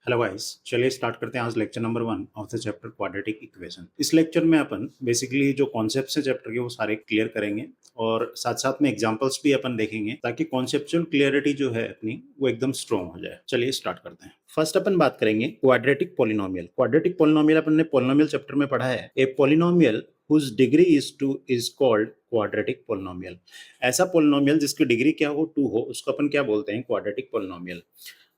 Hello guys, चलिए start करते हैं आज lecture number 1 of the chapter quadratic equation. इस लेक्चर में अपन बेसिकली जो कॉन्सेप्ट्स हैं चैप्टर के वो सारे क्लियर करेंगे और साथ साथ में एग्जांपल्स भी अपन देखेंगे ताकि कॉन्सेप्चुअल क्लियरिटी जो है अपनी वो एकदम स्ट्रॉन्ग हो जाए। चलिए स्टार्ट करते हैं। फर्स्ट अपन बात करेंगे क्वाड्रेटिक पॉलिनोमियल। क्वाड्रेटिक पॉलिनोमियल अपन ने पॉलिनोमियल चैप्टर में पढ़ा है। A polynomial whose degree is called quadratic polynomial। ऐसा पॉलिनोमियल जिसकी डिग्री क्या हो 2 हो उसको अपन क्या बोलते हैं क्वाड्रेटिक पॉलिनोमियल।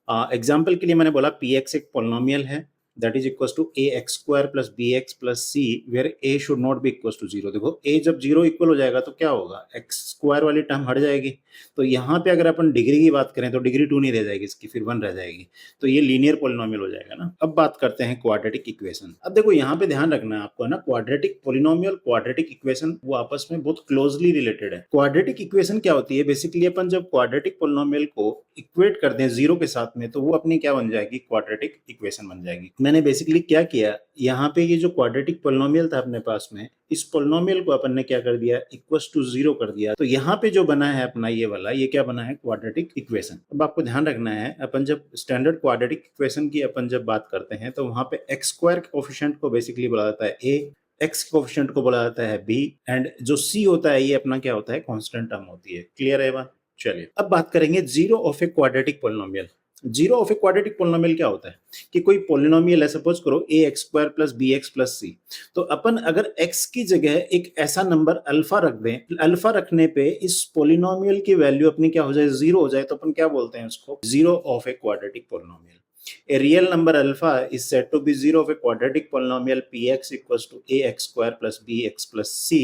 एग्जाम्पल के लिए मैंने बोला पी एक्स एक पॉलिनोमियल है that is equal to a x square plus B x plus c where a should not be equal to zero. देखो ए जब जीरो इक्वल हो जाएगा तो क्या होगा, एक्स स्क्वायर वाली टर्म हट जाएगी। तो यहाँ पे अगर अपन डिग्री की बात करें तो डिग्री 2 नहीं रह जाएगी, इसकी फिर 1 रह जाएगी। तो ये लीनियर पॉलिनोमियल हो जाएगा ना। अब बात करते हैं क्वाड्रेटिक इक्वेशन। अब देखो यहाँ पे ध्यान रखना है आपको, है ना, क्वाड्रेटिक पॉलिनोमियल क्वाड्रेटिक इक्वेशन वो आपस में बहुत क्लोजली रिलेटेड है। क्वाड्रेटिक इक्वेशन क्या होती है, बेसिकली अपन जब क्वाड्रेटिक पॉलिनोमियल को इक्वेट करते हैं जीरो के साथ में तो वो अपनी क्या बन जाएगी, क्वाड्रेटिक इक्वेशन बन जाएगी। मैंने बेसिकली क्या किया, यहाँ पे ये जो क्वाड्रेटिक पॉलिनोमियल था अपने पास में, इस पॉलिनोमियल को अपन ने क्या कर दिया, इक्वल्स टू जीरो कर दिया। तो यहाँ पे जो बना है अपना ये वाला, ये क्या बना है, क्वाड्रेटिक इक्वेशन। अब आपको ध्यान रखना है, अपन जब स्टैंडर्ड क्वाड्रेटिक इक्वेशन की अपन जब बात करते हैं तो वहां पे एक्स स्क्वायर कोएफिशिएंट को बेसिकली बोला जाता है ए, एक्स कोएफिशिएंट को बोला जाता है बी, एंड जो सी होता है ये अपना क्या होता है, कांस्टेंट टर्म होती है। क्लियर है बात। चलिए अब बात करेंगे zero of a quadratic polynomial. Zero of a quadratic polynomial क्या होता है कि कोई पॉलिनोमियल है, सपोज करो A x square plus B x plus C. तो अपन अगर x की जगह एक ऐसा नंबर अल्फा रख दें, अल्फा रखने पे इस पॉलिनोमियल की वैल्यू अपनी क्या हो जाए, जीरो हो जाए, तो अपन क्या बोलते हैं उसको, zero of a quadratic polynomial. A real number alpha is said to be zero of a quadratic polynomial px equals to ax square plus bx plus c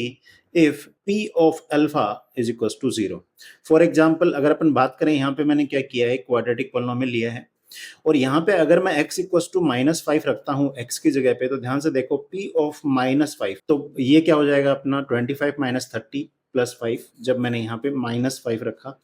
if p of alpha is equals to zero। For example, अगर अपन बात करें, यहाँ पे मैंने क्या किया है, quadratic polynomial लिया है और यहाँ पे अगर मैं x इक्वल्स टू -5 रखता हूँ x की जगह पे, तो ध्यान से देखो p ऑफ -5, तो ये क्या हो जाएगा अपना 25 - 30 प्लस 5। जब मैंने यहाँ पे -5 रखा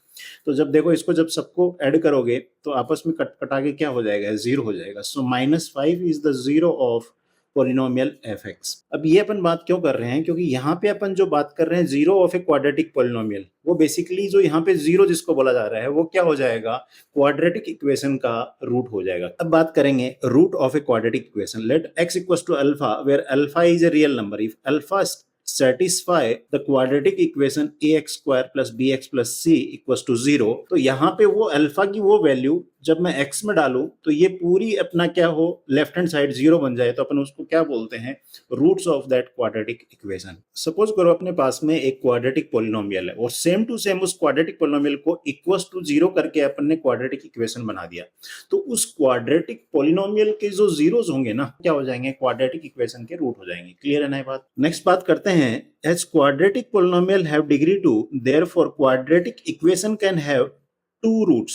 तो जब देखो इसको जब सबको ऐड करोगे तो आपस में कट कटा के क्या हो जाएगा, जीरो हो जाएगा। सो -5 is the zero of polynomial F x. अब ये अपन बात क्यों कर रहे हैं, क्योंकि यहाँ पे अपन जो बात कर रहे हैं zero of a quadratic polynomial, वो बेसिकली जो यहाँ पे जीरो जिसको बोला जा रहा है वो क्या हो जाएगा, क्वाड्रेटिक इक्वेशन का रूट हो जाएगा। अब बात करेंगे root of a quadratic equation. Let x equals to alpha where alpha is a real number. If alpha satisfy the quadratic equation ax square plus bx plus c equals to 0, तो यहाँ पे वो alpha की वो value जब मैं x में डालूं तो ये पूरी अपना क्या हो, लेफ्ट हैंड साइड जीरो बन जाए, तो अपन उसको क्या बोलते हैं, roots of that quadratic equation. Suppose करो अपने पास में एक क्वाड्रेटिक पॉलिनोमियल है और सेम टू सेम उस क्वाड्रेटिक पॉलिनोमियल को इक्वल्स टू जीरो करके अपन ने क्वाड्रेटिक इक्वेशन बना दिया। तो उस क्वाड्रेटिक पॉलिनोमियल के जो जीरोस होंगे ना, क्या हो जाएंगे, क्वाड्रेटिक इक्वेशन के रूट हो जाएंगे। क्लियर है ना बात। नेक्स्ट बात करते हैं, as quadratic polynomial have degree 2, therefore quadratic equation can have 2 roots।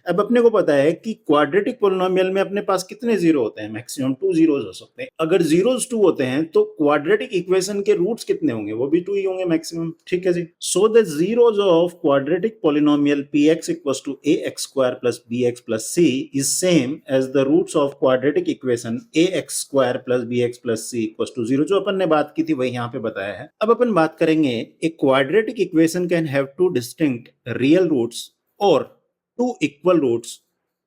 अब अपने को पता है कि क्वाड्रेटिक पॉलिनोमियल में अपने पास कितने जीरो होते हैं, मैक्सिमम 2 जीरोस हो सकते हैं। अगर जीरोस 2 होते हैं तो क्वाड्रेटिक इक्वेशन के रूट्स कितने होंगे, वो भी 2 ही होंगे मैक्सिमम। ठीक है जी। So the zeros of quadratic polynomial px equals to ax square plus bx plus c is same as the roots of quadratic equation ax square plus bx plus c equals to 0। जो अपन ने बात की थी वही यहाँ पे बताया है। अब अपन बात करेंगे, एक quadratic equation can have 2 distinct real roots और 2 इक्वल रूट्स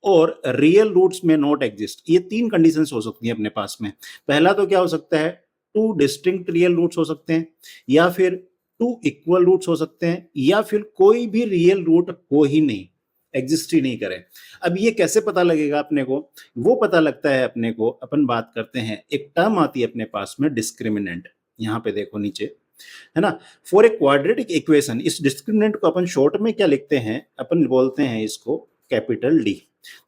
और रियल रूट्स में नॉट एग्जिस्ट। ये 3 कंडीशंस हो सकती हैं अपने पास में। पहला तो क्या हो सकता है, 2 डिस्टिंक्ट रियल रूट्स हो सकते हैं, या फिर 2 इक्वल रूट्स हो सकते हैं, या फिर कोई भी रियल रूट हो ही नहीं, एग्जिस्ट ही नहीं करे। अब ये कैसे पता लगेगा अपने को, वो पता लगता है अपने को, अपन बात करते हैं, एक टर्म आती है अपने पास में डिस्क्रिमिनेंट। यहाँ पे देखो नीचे, है ना, फॉर ए क्वाड्रेटिक इक्वेशन। इस डिस्क्रिमिनेंट को अपन शॉर्ट में क्या लिखते हैं, अपन बोलते हैं इसको कैपिटल डी।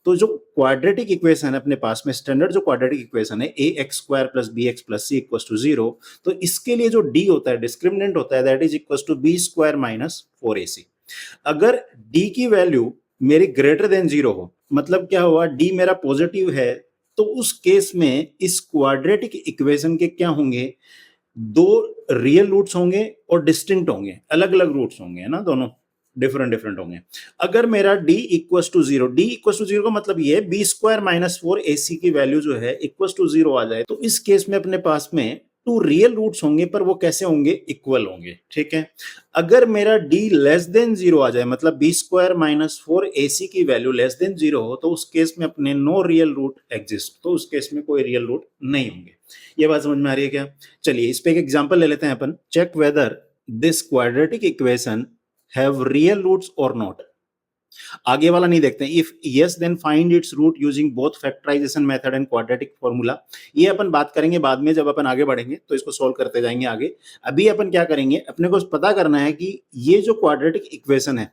तो जो क्वाड्रेटिक इक्वेशन है अपने पास में, स्टैंडर्ड जो क्वाड्रेटिक इक्वेशन है A x square plus B x plus C equals to 0, तो इसके लिए जो डी होता है, डिस्क्रिमिनेंट होता है, that is equals to b square minus 4ac। अगर डी की वैल्यू मेरी ग्रेटर देन 0 हो, मतलब क्या हुआ, डी मेरा पॉजिटिव है, तो उस केस में इस क्वाड्रेटिक इक्वेशन के क्या होंगे, 2 रियल रूट्स होंगे और डिस्टिंक्ट होंगे, अलग अलग रूट्स होंगे, है ना, दोनों डिफरेंट डिफरेंट होंगे। अगर मेरा d equals to 0, d equals to 0 का मतलब ये बी स्क्वायर माइनस 4ac की वैल्यू जो है इक्वल्स टू 0 आ जाए, तो इस केस में अपने पास में टू रियल रूट्स होंगे पर वो कैसे होंगे, इक्वल होंगे, ठीक है। अगर मेरा d लेस देन 0 आ जाए, मतलब बी स्क्वायर माइनस 4ac की वैल्यू लेस देन 0 हो, तो उस केस में अपने नो रियल रूट एग्जिस्ट, तो उस केस में कोई रियल रूट नहीं होंगे। ये बात समझ में आ रही है क्या? चलिए इस पे एक एग्जांपल ले लेते हैं अपन। Check whether this quadratic equation have real roots और नॉट। आगे वाला नहीं देखते हैं। If yes then find its root using both factorisation method and quadratic formula. ये अपन बात करेंगे बाद में, जब अपन आगे बढ़ेंगे तो इसको सॉल्व करते जाएंगे आगे। अभी अपन क्या करेंगे, अपने को पता करना है कि ये जो क्वाड्रेटिक इक्वेशन है,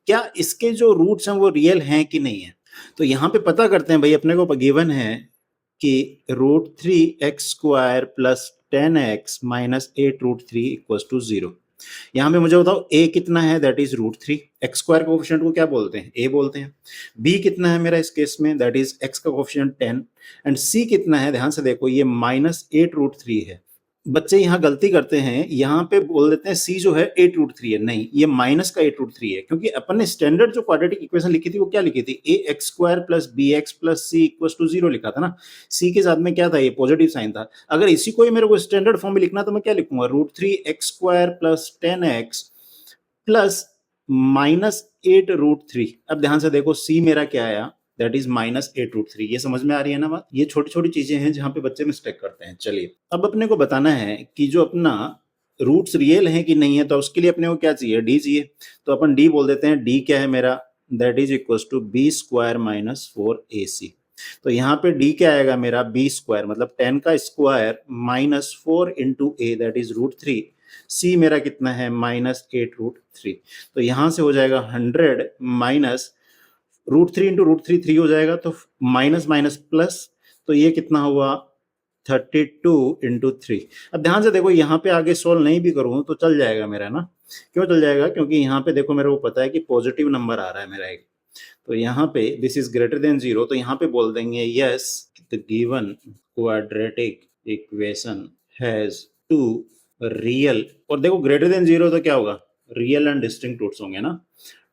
क्या इसके जो रूट्स हैं वो रियल हैं कि नहीं है। तो यहाँ पे पता करते हैं भाई, अपने को गिवन है कि √3x² plus 10x minus 8√3 equals to 0। यहाँ पे मुझे बताओ a कितना है, that is √3। X square coefficient को क्या बोलते हैं, a बोलते हैं। b कितना है मेरा इस केस में, दैट इज x का कोफिशिएंट 10। एंड c कितना है, ध्यान से देखो, ये -8√3 है। बच्चे यहाँ गलती करते हैं, यहाँ पे बोल देते हैं c जो है 8√3 है। नहीं, ये माइनस का 8√3 है, क्योंकि अपन ने स्टैंडर्ड जो क्वाड्रेटिक इक्वेशन लिखी थी वो क्या लिखी थी, ax² plus bx plus c equals to 0 लिखा था ना। c के साथ में क्या था, ये पॉजिटिव साइन था। अगर इसी को ही मेरे को स्टैंडर्ड फॉर्म में लिखना तो मैं क्या लिखूंगा, √3x² प्लस 10x प्लस -8√3। अब ध्यान से देखो c मेरा क्या आया, दैट इज -8√3। ये समझ में आ रही है ना बात। ये छोटी छोटी चीजें हैं जहां पे बच्चे मिस्टेक करते हैं। चलिए अब अपने को बताना है कि जो अपना रूट्स रियल हैं कि नहीं है, तो उसके लिए अपने को क्या चाहिए, d चाहिए। तो अपन d बोल देते हैं। d क्या है मेरा, that is equals to b² minus 4ac। तो यहाँ पे d क्या आएगा मेरा, b² मतलब 10 का square minus 4 into a, that is √3। c मेरा कितना है, -8√3। तो यहाँ से हो जाएगा 100 माइनस √3 इंटू √3 3 हो जाएगा, तो माइनस माइनस प्लस, तो ये कितना हुआ 32 इंटू 3। अब ध्यान से देखो, यहाँ पे आगे सोल्व नहीं भी करूँ तो चल जाएगा मेरा ना। क्यों चल जाएगा, क्योंकि यहाँ पे देखो मेरे को पता है कि पॉजिटिव नंबर आ रहा है मेरा एक। तो यहाँ पे दिस इज ग्रेटर देन 0, तो यहाँ पे बोल देंगे yes the given quadratic equation has two real, और देखो ग्रेटर देन 0 तो क्या होगा, रियल एंड डिस्टिंक्ट रूट्स होंगे ना,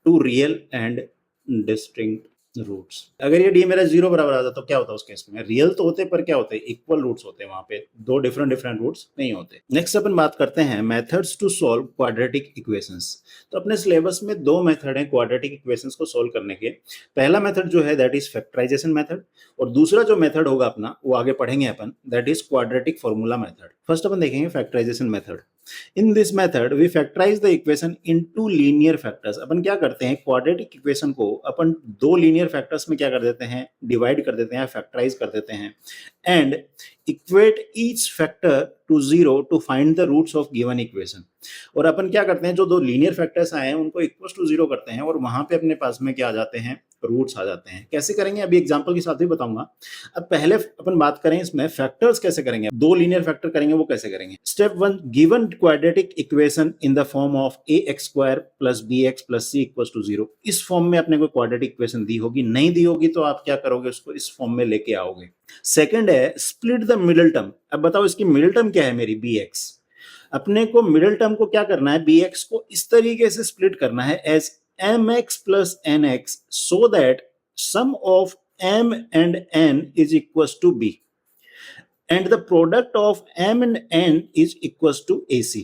two real and distinct roots. अगर ये d मेरा 0 बराबर आता तो क्या होता है उस केस में, रियल तो होते पर क्या होते हैं, इक्वल रूट्स होते हैं, वहां पे दो डिफरेंट रूट्स नहीं होते। नेक्स्ट अपन बात करते हैं methods to solve quadratic equations. तो अपने सिलेबस में दो मेथड हैं क्वाड्रेटिक इक्वेशंस को सॉल्व करने के। पहला मेथड जो है दैट इज फैक्टराइजेशन मेथड, और दूसरा जो मेथड होगा अपना वो आगे पढ़ेंगे अपन, that is quadratic formula method. First अपन देखेंगे factorisation method. In this method we factorise the equation into linear factors. अपन क्या करते हैं, क्वाड्रेटिक इक्वेशन को अपन दो लीनियर फैक्टर्स में क्या कर देते हैं, डिवाइड कर देते हैं, फैक्टराइज कर देते हैं, and equate each factor to 0 to find the roots of given equation. और अपन क्या करते हैं, जो दो लीनियर फैक्टर्स आए हैं उनको इक्वल टू 0 करते हैं, और वहां पे अपने पास में क्या आ जाते हैं, रूट्स आ जाते हैं। कैसे करेंगे अभी एग्जांपल के साथ भी बताऊंगा। अब पहले अपन बात करें इसमें फैक्टर्स कैसे करेंगे, दो लीनियर फैक्टर करेंगे वो कैसे करेंगे। Step 1, given quadratic equation in the form of ax² plus bx plus c equals to 0। इस फॉर्म में अपने को क्वाड्रेटिक इक्वेशन दी होगी, नहीं दी होगी तो आप क्या करोगे, उसको इस फॉर्म में लेके आओगे। सेकंड है स्प्लिट द मिडिल टर्म। अब बताओ इसकी मिडिल टर्म क्या है मेरी, bx। अपने को मिडिल टर्म को क्या करना है, bx को इस तरीके से स्प्लिट करना है as mx plus nx, so that sum of m and n is equals to b and the product of m and n is equals to ac।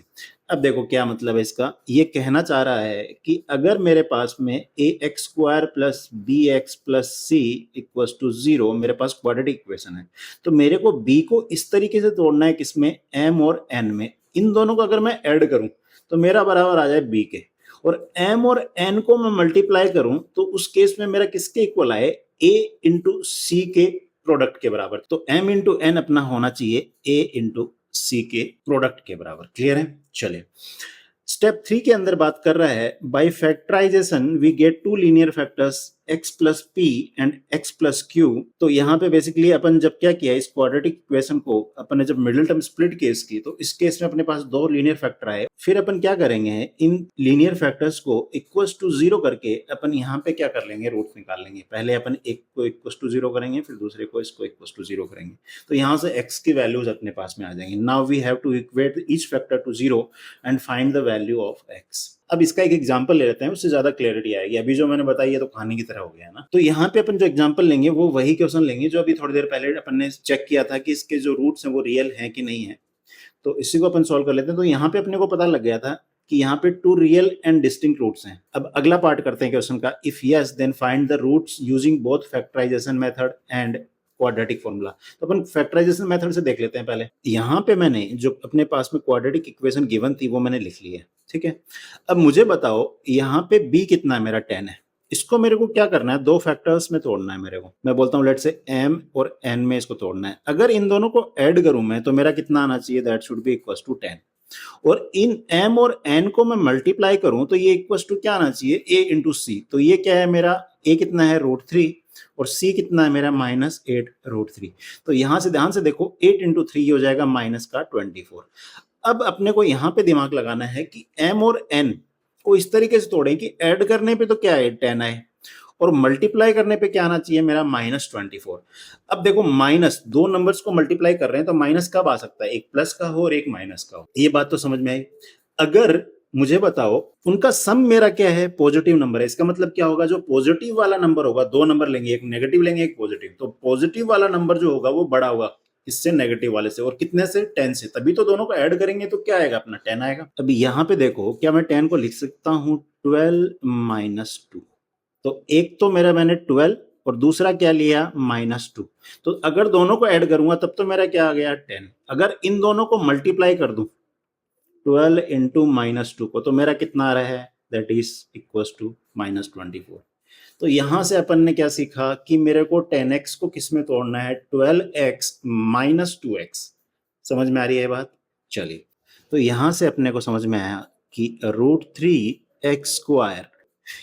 अब देखो क्या मतलब है इसका, ये कहना चाह रहा है कि अगर मेरे पास में ax² plus bx plus c equals to 0 मेरे पास क्वाड्रेटिक इक्वेशन है, तो मेरे को b को इस तरीके से तोड़ना है, किसमें, m और n में। इन दोनों को अगर मैं ऐड करूं तो मेरा बराबर आ जाए b के, और m और n को मैं मल्टीप्लाई करूं तो उस केस में मेरा किसके इक्वल आए, a इंटू सी के प्रोडक्ट के बराबर। तो m इंटू n अपना होना चाहिए a इंटू सी के प्रोडक्ट के बराबर। क्लियर है। चलिए स्टेप 3 के अंदर बात कर रहा है, by factorization we get two linear factors x plus p and x plus q. तो यहाँ पे बेसिकली अपन जब क्या किया, इस क्वाड्रेटिक इक्वेशन को अपन ने जब मिडिल टर्म स्प्लिट केस की, तो इस केस में अपने पास दो लीनियर फैक्टर आए। फिर अपन क्या करेंगे, इन लीनियर फैक्टर्स को इक्वल्स टू 0 करके अपन यहाँ पे क्या कर लेंगे, रूट निकाल लेंगे। पहले अपन एक को इक्वल्स टू 0 करेंगे, फिर दूसरे को इसको इक्वल्स टू 0 करेंगे, तो यहाँ से x की वैल्यूज अपने पास में आ जाएंगे। Now we have to equate each factor to 0 and find the value of x। अब इसका एक एग्जांपल ले लेते हैं, उससे ज्यादा क्लैरिटी आएगी। अभी जो मैंने बताई है तो कहानी की तरह हो गया ना। तो यहाँ पे अपन जो एग्जांपल लेंगे वो वही क्वेश्चन लेंगे जो अभी थोड़ी देर पहले अपन ने चेक किया था कि इसके जो रूट्स हैं वो रियल हैं कि नहीं है। तो इसी को अपन सॉल्व कर लेते हैं। तो यहाँ पे अपने को पता लग गया था कि यहाँ पे 2 रियल एंड डिस्टिंक्ट रूट्स हैं। अब अगला पार्ट करते हैं क्वेश्चन का। If yes then find the roots using both factorisation method and quadratic formula. तो अपन फैक्टराइजेशन मेथड से देख लेते हैं पहले। यहाँ पे मैंने जो अपने पास में क्वाड्रेटिक इक्वेशन गिवन थी वो मैंने लिख ली है, ठीक है। अब मुझे बताओ यहाँ पे b कितना है, मेरा 10 है। इसको मेरे को क्या करना है, दो फैक्टर्स में तोड़ना है मेरे को। मैं बोलता हूँ लेट से m और n में इसको तोड़ना है। अगर इन दोनों को ऐड करूं मैं तो मेरा कितना आना चाहिए, that should be equal to 10। और इन m और n को मैं मल्टीप्लाई करूं तो ये इक्वल टू क्या आना चाहिए, a इंटू सी। तो ये क्या है मेरा, a कितना है √3 और c कितना है मेरा -8 √3। तो यहां से ध्यान से देखो 8 इंटू 3 हो जाएगा -24। अब अपने को यहाँ पे दिमाग लगाना है कि m और n को इस तरीके से तोड़ें कि ऐड करने पे तो क्या है 10 आए और मल्टीप्लाई करने पे क्या आना चाहिए मेरा -24। अब देखो माइनस, दो नंबर्स को मल्टीप्लाई कर रहे हैं तो माइनस कब आ सकता है, एक प्लस का हो और एक माइनस का हो। ये बात तो समझ में आई। अगर मुझे बताओ उनका सम मेरा क्या है, पॉजिटिव नंबर है, इसका मतलब क्या होगा, जो पॉजिटिव वाला नंबर होगा, दो नंबर लेंगे, एक नेगेटिव लेंगे एक पॉजिटिव, तो पॉजिटिव वाला नंबर जो होगा वो बड़ा होगा इससे, नेगेटिव वाले से। और कितने से, 10 से। तभी तो दोनों को ऐड करेंगे तो क्या आएगा अपना 10 आएगा। अभी यहाँ पे देखो, क्या मैं 10 को लिख सकता हूँ 12 - 2। तो एक तो मेरा मैंने 12 और दूसरा क्या लिया -2। तो अगर दोनों को ऐड करूंगा तब तो मेरा क्या आ गया 10। अगर इन दोनों को मल्टीप्लाई कर दूं 12 इंटू -2 को, तो मेरा कितना आ रहा है, दैट इज इक्वल टू -24। तो यहां से अपन ने क्या सीखा कि मेरे को 10x को किस में तोड़ना है, 12x - 2x। समझ में आ रही है बात। चलिए, तो यहां से अपने को समझ में आया कि √3x²।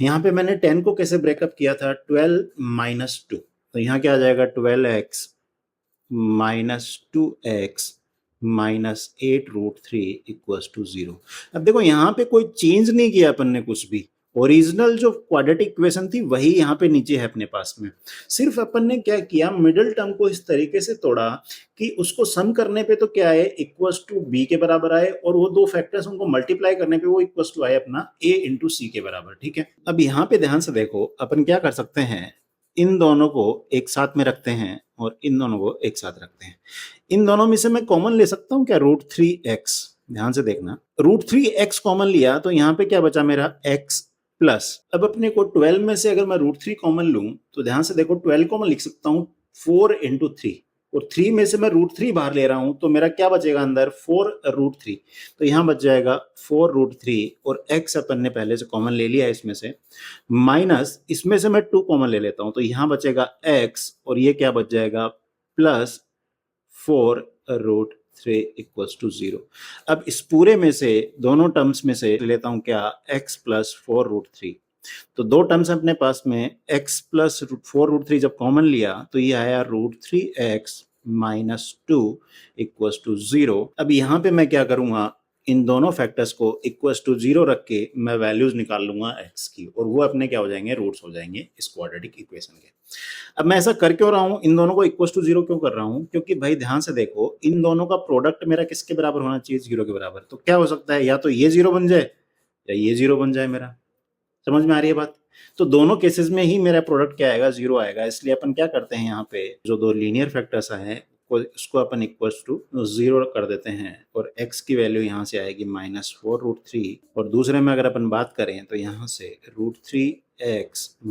यहाँ पे मैंने 10 को कैसे ब्रेकअप किया था, 12 - 2। तो यहाँ क्या आ जाएगा, 12x - 2x -8 √3 = 0। अब देखो यहाँ पे कोई चेंज नहीं किया अपन ने कुछ भी, ओरिजिनल जो क्वाड्रेटिक इक्वेशन थी वही यहाँ पे नीचे है अपने पास में। सिर्फ अपन ने क्या किया, मिडिल टर्म को इस तरीके से तोड़ा कि उसको सम करने पे तो क्या है, इक्वल्स टू b के बराबर आए, और वो दो फैक्टर्स उनको मल्टीप्लाई करने पे वो इक्वल्स टू आए अपना a इंटू सी के बराबर, ठीक है। अब यहाँ पे ध्यान से देखो, अपन क्या कर सकते हैं, इन दोनों को एक साथ में रखते हैं और इन दोनों को एक साथ रखते हैं। इन दोनों में से मैं कॉमन ले सकता हूँ क्या, √3x। ध्यान से देखना, √3x कॉमन लिया तो यहाँ पे क्या बचा मेरा, x प्लस। अब अपने को 12 में से अगर मैं √3 कॉमन लूं तो ध्यान से देखो 12 को मैं लिख सकता हूँ 4 इंटू 3, और 3 में से मैं √3 बाहर ले रहा हूं तो मेरा क्या बचेगा अंदर, 4 √3। तो यहाँ बच जाएगा 4 √3, और x अपन ने पहले से कॉमन ले लिया है इसमें से, माइनस इसमें से मैं 2 कॉमन ले लेता हूं तो यहाँ बचेगा x, और ये क्या बच जाएगा प्लस 4 √3 = 0। अब इस पूरे में से दोनों टर्म्स में से लेता हूं क्या, x प्लस 4 √3। तो दो टर्म्स अपने पास में, x प्लस 4 √3 जब कॉमन लिया तो ये आया √3x - 2 = 0। अब यहाँ पे मैं क्या करूंगा, इन दोनों फैक्टर्स को इक्वल टू 0 रख के मैं वैल्यूज निकाल लूंगा x की, और वो अपने क्या हो जाएंगे, रूट्स हो जाएंगे इस क्वाड्रेटिक इक्वेशन के। अब मैं ऐसा कर क्यों रहा हूं, इन दोनों को इक्वल टू 0 क्यों कर रहा हूं, क्योंकि भाई ध्यान से देखो, इन दोनों का प्रोडक्ट मेरा किसके बराबर होना चाहिए, 0 के बराबर। तो क्या हो सकता है, या तो ये 0 बन जाए या ये 0 बन जाए मेरा। समझ में आ रही है बात। तो दोनों केसेस में ही मेरा प्रोडक्ट क्या आएगा, 0 आएगा। इसलिए अपन क्या करते हैं, यहाँ पे जो दो लीनियर फैक्टर्स हैं उसको अपन इक्वल्स टू 0 कर देते हैं, और x की वैल्यू यहाँ से आएगी -4 √3, और दूसरे में अगर अपन बात करें तो यहाँ से √3x -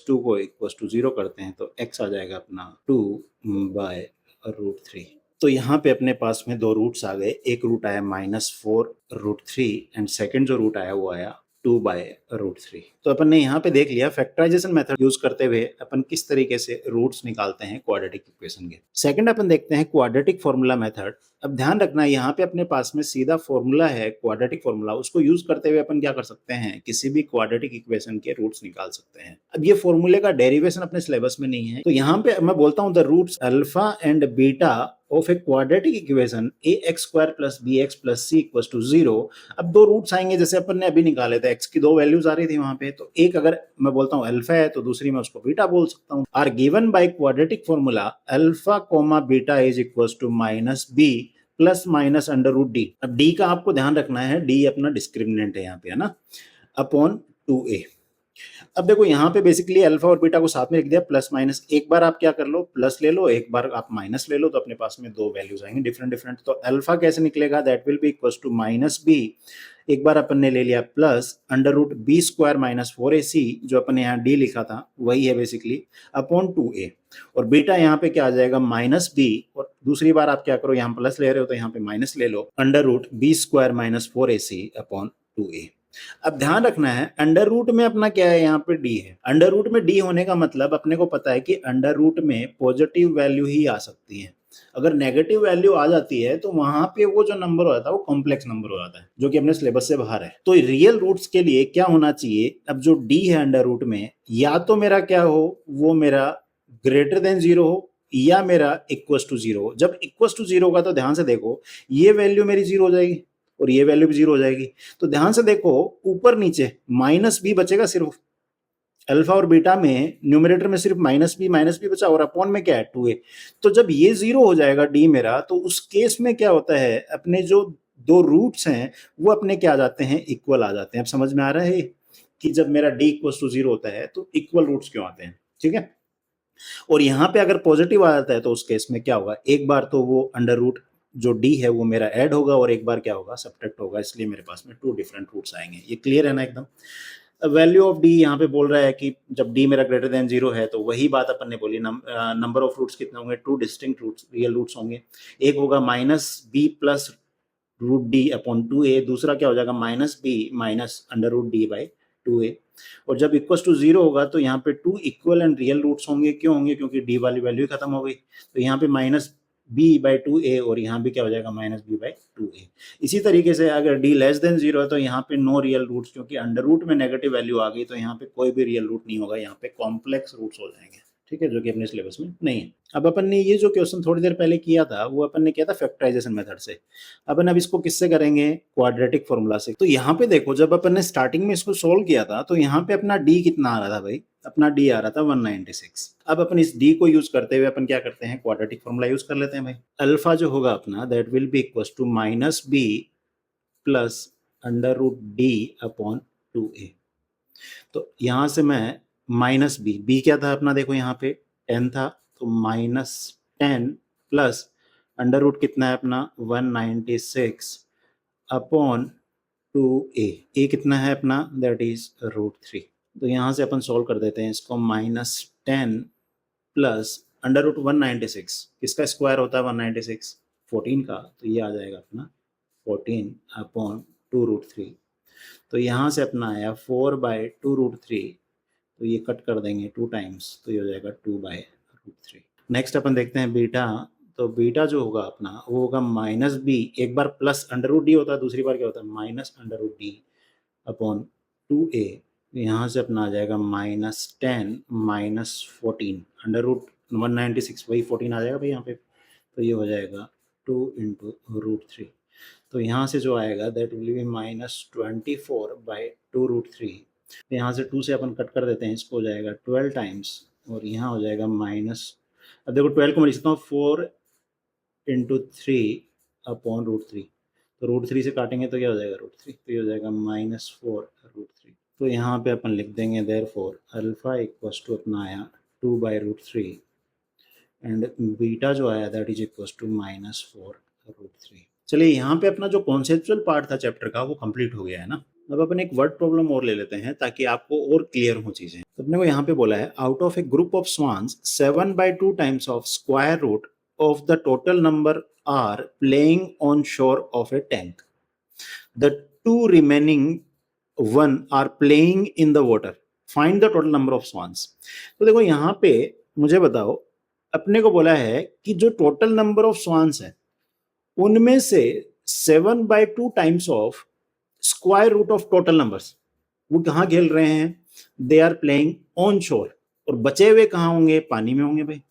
2 को इक्वल्स टू 0 करते हैं तो x आ जाएगा अपना 2/√3। तो यहाँ पे अपने पास में दो रूट्स आ गए, एक रूट आया -4 √3 एंड सेकंड जो रूट आया वो आया 2/√3। तो अपन ने यहाँ पे देख लिया फैक्टराइजेशन मेथड यूज करते हुए अपन किस तरीके से रूट्स निकालते हैं क्वाड्रेटिक इक्वेशन के। सेकंड अपन देखते हैं क्वाड्रेटिक फॉर्मूला मेथड। अब ध्यान रखना, यहाँ पे अपने पास में सीधा फॉर्मूला है क्वाड्रेटिक फॉर्मूला, उसको यूज करते हुए अपन क्या कर सकते हैं, किसी भी क्वाड्रेटिक इक्वेशन के रूट्स निकाल सकते हैं। अब ये फॉर्मूले का डेरिवेशन अपने सिलेबस में नहीं है, तो यहाँ पे मैं बोलता हूँ the roots alpha and beta of a quadratic equation ax² + bx + c = 0। अब दो रूट्स आएंगे, जैसे अपन ने अभी निकाले थे, x की दो वैल्यूज आ रही थी वहां पे, तो एक अगर मैं बोलता हूँ अल्फा है तो दूसरी मैं उसको बीटा बोल सकता हूँ। Are given by quadratic formula alpha comma beta is equal to -b plus minus √d। अब d का आपको ध्यान रखना है, d अपना डिस्क्रिमिनेंट है यहाँ पे, है ना, अपॉन 2a। अब देखो यहाँ पे बेसिकली अल्फा और बीटा को साथ में लिख दिया प्लस माइनस, एक बार आप क्या कर लो प्लस ले लो, एक बार आप माइनस ले लो, तो अपने पास में दो वैल्यूज आएंगे डिफरेंट डिफरेंट। तो अल्फा कैसे निकलेगा, that will be equal to minus b, एक बार अपन ने ले लिया plus under root B square minus 4ac, जो अपन ने यहाँ डी लिखा था वही है बेसिकली, अपॉन 2a। और बीटा यहाँ पे क्या आ जाएगा माइनस बी, और दूसरी बार आप क्या करो यहाँ प्लस ले रहे हो तो यहाँ पे माइनस ले लो, under root B square minus 4ac upon 2a। अब ध्यान रखना है अंडर रूट में अपना क्या है, यहाँ पे डी है। अंडर रूट में डी होने का मतलब अपने को पता है कि अंडर रूट में पॉजिटिव वैल्यू ही आ सकती है। अगर नेगेटिव वैल्यू आ जाती है तो वहां पे वो जो नंबर हो जाता है वो कॉम्प्लेक्स नंबर हो जाता है, जो कि अपने सिलेबस से बाहर है। तो रियल रूट्स के लिए क्या होना चाहिए, अब जो डी है अंडर रूट में, या तो मेरा क्या हो, वो मेरा ग्रेटर देन जीरो हो, या मेरा इक्वल टू जीरो हो। जब इक्वल टू जीरो होगा तो ध्यान से देखो ये वैल्यू मेरी जीरो हो जाएगी और ये वैल्यू भी जीरो हो जाएगी। तो ध्यान से देखो ऊपर नीचे माइनस बी बचेगा, सिर्फ अल्फा और बीटा में न्यूमरेटर में सिर्फ माइनस बी बचा, और अपॉन में क्या है 2a। तो जब ये जीरो हो जाएगा डी मेरा, तो उस केस में क्या होता है, अपने जो दो रूट्स हैं वो अपने क्या आ जाते हैं, इक्वल आ जाते हैं। अब समझ में आ रहा है कि जब मेरा डी इक्वल टू जीरो होता है तो इक्वल रूट्स क्यों आते हैं, ठीक है। और यहाँ पे अगर पॉजिटिव आ जाता है तो उस केस में क्या होगा, एक बार तो वो अंडर रूट जो डी है वो मेरा ऐड होगा और एक बार क्या होगा सब्ट्रैक्ट होगा, इसलिए मेरे पास में टू डिफरेंट रूट्स आएंगे। ये क्लियर है ना एकदम। वैल्यू ऑफ डी यहाँ पे बोल रहा है कि जब डी मेरा ग्रेटर देन जीरो है तो वही बात अपन ने बोली, नंबर ऑफ रूट्स कितने होंगे, two distinct roots real roots होंगे। एक होगा minus b plus root d upon 2a, दूसरा क्या हो जाएगा minus b minus under root d by 2a। और जब इक्वल टू जीरो होगा तो यहाँ पे two equal and real roots होंगे, क्यों होंगे, क्योंकि डी वाली वैल्यू खत्म हो गई। तो यहाँ पे माइनस बी बाई 2a और यहाँ भी क्या हो जाएगा माइनस बी बाई 2a। इसी तरीके से अगर डी लेस देन जीरो है तो यहाँ पे नो रियल रूट्स, क्योंकि अंडर रूट में नेगेटिव वैल्यू आ गई तो यहाँ पे कोई भी रियल रूट नहीं होगा, यहाँ पे कॉम्प्लेक्स रूट्स हो जाएंगे, ठीक है, जो कि अपने सिलेबस में नहीं है। अब अपन ने ये जो क्वेश्चन थोड़ी देर पहले किया था वो अपन ने किया था फैक्टराइजेशन मेथड से। अपन अब इसको किससे करेंगे, क्वाड्रेटिक फॉर्मूला से। तो यहाँ पे देखो जब अपन ने स्टार्टिंग में इसको सोल्व किया था तो यहाँ पे अपना डी कितना आ रहा था भाई, अपना डी आ रहा था 196। अब अपन इस डी को यूज करते हुए अपन क्या करते हैं, क्वाड्रेटिक फॉर्मूला यूज कर लेते हैं भाई। अल्फा जो होगा अपना that will be equal to minus b plus under root d upon 2a। तो यहाँ से मैं माइनस बी क्या था अपना, देखो यहाँ पे 10 था, तो माइनस 10 प्लस अंडर रूट कितना है अपना 196 अपॉन 2a कितना है अपना, दैट इज रूट 3। तो यहाँ से अपन सॉल्व कर देते हैं इसको, माइनस 10 प्लस अंडर रूट 196 किसका स्क्वायर होता है 196, 14 का, तो ये आ जाएगा अपना 14 अपॉन 2 रूट 3। तो यहाँ से अपना आया 4 बाई 2 रूट 3, तो ये कट कर देंगे 2 टाइम्स, तो ये हो जाएगा 2 बाई रूट 3। नेक्स्ट अपन देखते हैं बीटा। तो बीटा जो होगा अपना वो होगा माइनस बी, एक बार प्लस अंडर रूट डी होता है, दूसरी बार क्या होता है minus under root d upon 2a। यहाँ से अपना आ जाएगा माइनस 10 माइनस 14 अंडर रूट 196, वही 14 आ जाएगा भाई यहाँ पे, तो ये हो जाएगा 2 इंटू रूट 3। तो यहाँ से जो आएगा that will be minus 24 by 2 root 3। यहाँ से 2 से अपन कट कर देते हैं, इसको हो जाएगा 12 टाइम्स, और यहाँ हो जाएगा माइनस, अब देखो 12 को मैं लिख सकता हूँ 4 इंटू 3 अपॉन रूट 3। तो रूट 3 से काटेंगे तो क्या हो जाएगा रूट 3, तो ये हो जाएगा माइनस 4 रूट 3। तो यहाँ पे अपन लिख देंगे देयरफॉर अल्फा इक्वल्स टू अपना आया 2 बाई रूट 3 एंड बीटा जो आया that is equals to minus 4 root 3। चलिए यहाँ पे अपना जो कॉन्सेप्चुअल पार्ट था चैप्टर का वो कंप्लीट हो गया है ना। अब अपन एक वर्ड प्रॉब्लम और ले लेते हैं ताकि आपको और क्लियर हो चीजें। तो अपने को यहाँ पे बोला है out of a group of swans 7 by 2 times of square root of the total number are playing on shore of a tank. The two remaining one are playing in the water. Find the total number of swans. तो देखो यहाँ पे मुझे बताओ, अपने को बोला है कि जो टोटल नंबर ऑफ स्वान्स है उनमें से 7 by 2 times of square root of total numbers वो कहाँ खेल रहे हैं, दे आर प्लेइंग ऑन शोर। और बचे हुए कहाँ होंगे, पानी में होंगे भाई,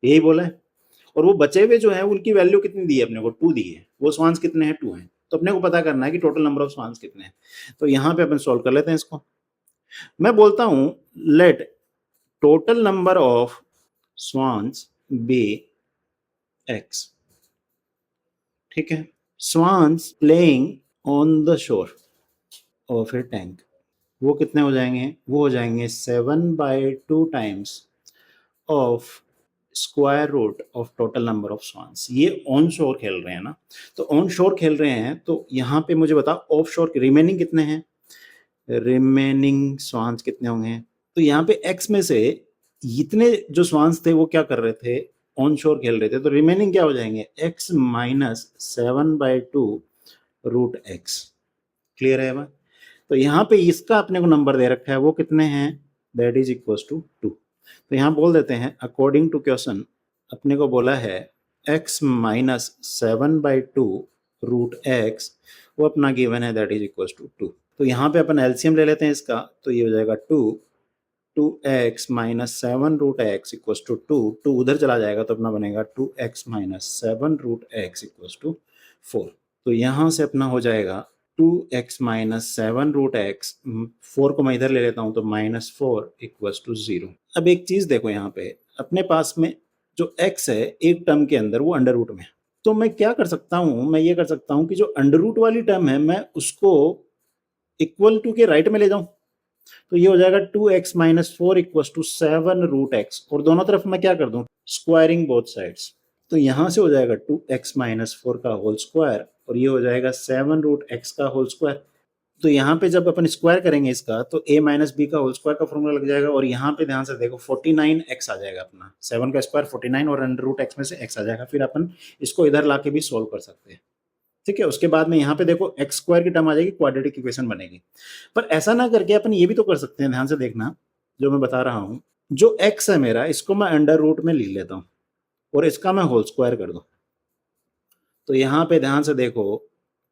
यही बोला है। और वो बचे हुए जो है उनकी वैल्यू कितनी दी है अपने को, 2 दी है। वो स्वान्स कितने हैं, 2 हैं। तो अपने को पता करना है कि टोटल नंबर ऑफ स्वान्स कितने हैं। तो यहाँ पे अपन सॉल्व कर लेते हैं इसको। मैं बोलता हूं let total number of swans be x, ठीक है। Swans playing on the shore of a tank, वो कितने हो जाएंगे, वो हो जाएंगे 7/2 times of square root of total number of swans. ये ऑन शोर खेल रहे हैं ना, तो ऑन शोर खेल रहे हैं, तो यहाँ पे मुझे बताओ ऑफ शोर रिमेनिंग कितने हैं, रिमेनिंग स्वान्स कितने होंगे। तो यहाँ पे एक्स में से इतने जो स्वान्स थे वो क्या कर रहे थे, ऑन शोर खेल रहे थे, तो रिमेनिंग क्या हो जाएंगे, x minus 7/2 root x. Clear है बात। तो यहाँ पे इसका अपने को नंबर दे रखा है, वो कितने हैं, दैट इज इक्वल टू 2। तो यहाँ बोल देते हैं अकॉर्डिंग टू क्वेश्चन अपने को बोला है x माइनस 7/2 रूट एक्स, वो अपना गिवन है, दैट इज इक्वल टू 2। तो यहाँ पे अपन एलसीएम ले लेते हैं इसका, तो ये हो जाएगा 2x minus 7 root x equal to 2 उधर चला जाएगा तो अपना बनेगा 2x minus 7 root x equal to 4। तो यहाँ से अपना हो जाएगा 2x माइनस 7 रूट एक्स, 4 को मैं इधर ले लेता हूँ तो -4 इक्वल टू 0। अब एक चीज देखो, यहाँ पे अपने पास में जो x है एक टर्म के अंदर वो अंडर रूट में है, तो मैं क्या कर सकता हूँ, मैं ये कर सकता हूँ कि जो अंडर रूट वाली टर्म है मैं उसको इक्वल टू के राइट में ले जाऊं, तो ये हो जाएगा 2x minus 4 equal to 7 root x, और दोनों तरफ मैं क्या कर दूं, स्क्वायरिंग बोथ साइड्स। तो यहां से हो जाएगा 2x माइनस 4 का होल स्क्वायर, और ये हो जाएगा 7 रूट एक्स का होल स्क्वायर। तो यहाँ पे जब अपन स्क्वायर करेंगे इसका, तो a माइनस बी का होल स्क्वायर का फॉर्मूला लग जाएगा, और यहाँ पे ध्यान से देखो 49x आ जाएगा अपना, 7 का स्क्वायर 49 और अंडर रूट एक्स में से x आ जाएगा, फिर अपन इसको इधर लाके भी सोल्व कर सकते हैं। ठीक है, उसके बाद में यहाँ पे देखो एक्स स्क्वायर की टर्म आ जाएगी, क्वाड्रेटिक इक्वेशन बनेगी। पर ऐसा ना करके अपन ये भी तो कर सकते हैं, ध्यान से देखना जो मैं बता रहा हूँ, जो एक्स है मेरा इसको मैं अंडर रूट में ले लेता हूँ और इसका मैं होल स्क्वायर कर दूं, तो यहाँ पे ध्यान से देखो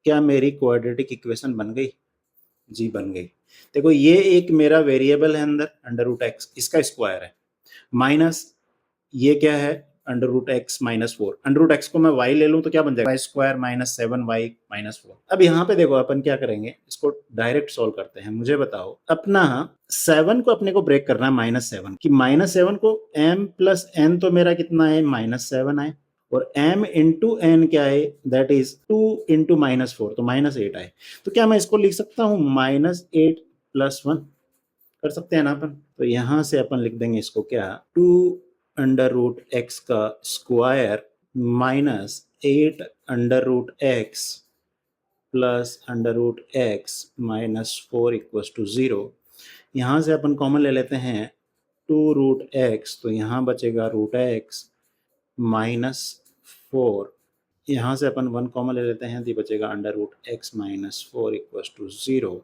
क्या मेरी क्वाड्रेटिक इक्वेशन बन गई, जी बन गई। देखो ये एक मेरा वेरिएबल है अंदर अंडर रूट एक्स, इसका स्क्वायर है, माइनस ये क्या है under root x minus 4, under root x को मैं वाई ले लूं तो क्या बन जाएगा, Y square minus 7y minus 4। अब यहाँ पे देखो अपन क्या करेंगे, इसको डायरेक्ट सॉल्व करते हैं। मुझे बताओ अपना 7 को अपने को ब्रेक करना है -7 कि -7 को m प्लस n, तो मेरा कितना है -7 आए, और m इंटू एन क्या है, दैट इज 2 इंटू -4, तो -8 आए। तो क्या मैं इसको लिख सकता हूँ -8 + 1, कर सकते हैं ना अपन। तो यहाँ से अपन लिख देंगे इसको क्या, 2 अंडर रूट एक्स का square minus 8 under root x plus under root x minus 4 equal to 0। यहाँ से अपन कॉमन ले लेते हैं 2 रूट एक्स, तो यहाँ बचेगा रूट एक्स -4, यहाँ से अपन 1 कॉमन ले लेते हैं तो बचेगा under root x minus 4 equal to 0।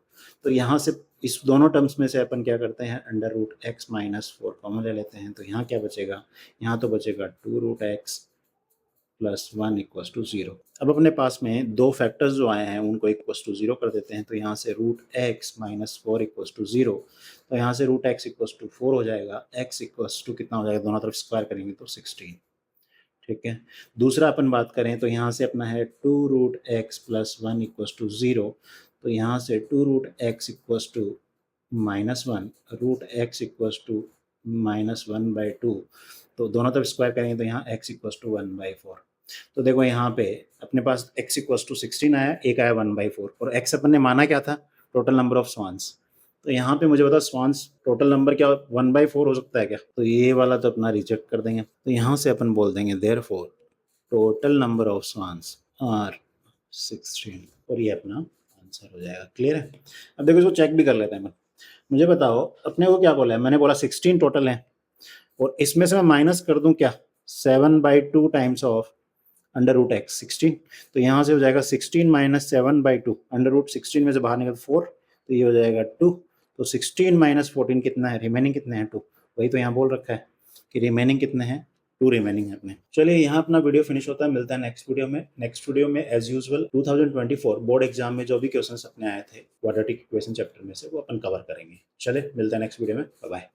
तो यहाँ से इस दोनों टर्म्स में से अपन क्या करते हैं, under root x minus 4 common ले लेते हैं, तो यहाँ क्या बचेगा, यहाँ तो बचेगा 2 root x plus 1 equal to 0। अब अपने पास में दो फैक्टर्स जो आए हैं उनको इक्वल टू 0 कर देते हैं, तो यहाँ से root x minus 4 equal to 0, तो यहाँ से रूट एक्स इक्वल टू 4 हो जाएगा, एक्स इक्वल टू कितना हो जाएगा, दोनों तरफ स्क्वायर करेंगे तो 16। ठीक है, दूसरा अपन बात करें तो यहाँ से अपना है 2 root x plus 1 equal to 0, तो यहाँ से 2 root x equal to -1, root x equal to -1/2, तो दोनों तरफ स्क्वायर करेंगे तो यहाँ x इक्वल टू 1/4। तो देखो यहाँ पे अपने पास x इक्वल टू 16 आया, एक आया 1/4, और x अपन ने माना क्या था, टोटल नंबर ऑफ स्वान्स। तो यहाँ पे मुझे बता स्वान्स टोटल नंबर क्या 1/4 हो सकता है क्या, तो ये वाला तो अपना रिजेक्ट कर देंगे। तो यहाँ से अपन बोल देंगे therefore total number of swans are 16, और ये अपना आंसर हो जाएगा। क्लियर है। अब देखो इसको चेक भी कर लेते हैं। मुझे बताओ अपने को क्या बोला है, मैंने बोला 16 टोटल है, और इसमें से मैं माइनस कर दूं क्या, 7/2 times of under root x 16, तो यहाँ से हो जाएगा 16 माइनस 7/2, अंडर रूट 16 में से बाहर निकल 4, तो ये हो जाएगा 2, तो 16 माइनस 14 कितना है, रिमेनिंग कितने हैं 2, वही तो यहाँ बोल रखा है कि रिमेनिंग कितने हैं, 2 रिमेनिंग है अपने। चलिए यहाँ अपना वीडियो फिनिश होता है, मिलता है नेक्स्ट वीडियो में। नेक्स्ट वीडियो में एज यूजुअल 2024 बोर्ड एग्जाम में जो भी क्वेश्चंस अपने आए थे क्वाड्रेटिक इक्वेशन चैप्टर में से, वो अपन कवर करेंगे। चलिए मिलता है नेक्स्ट वीडियो में, बाय बाय।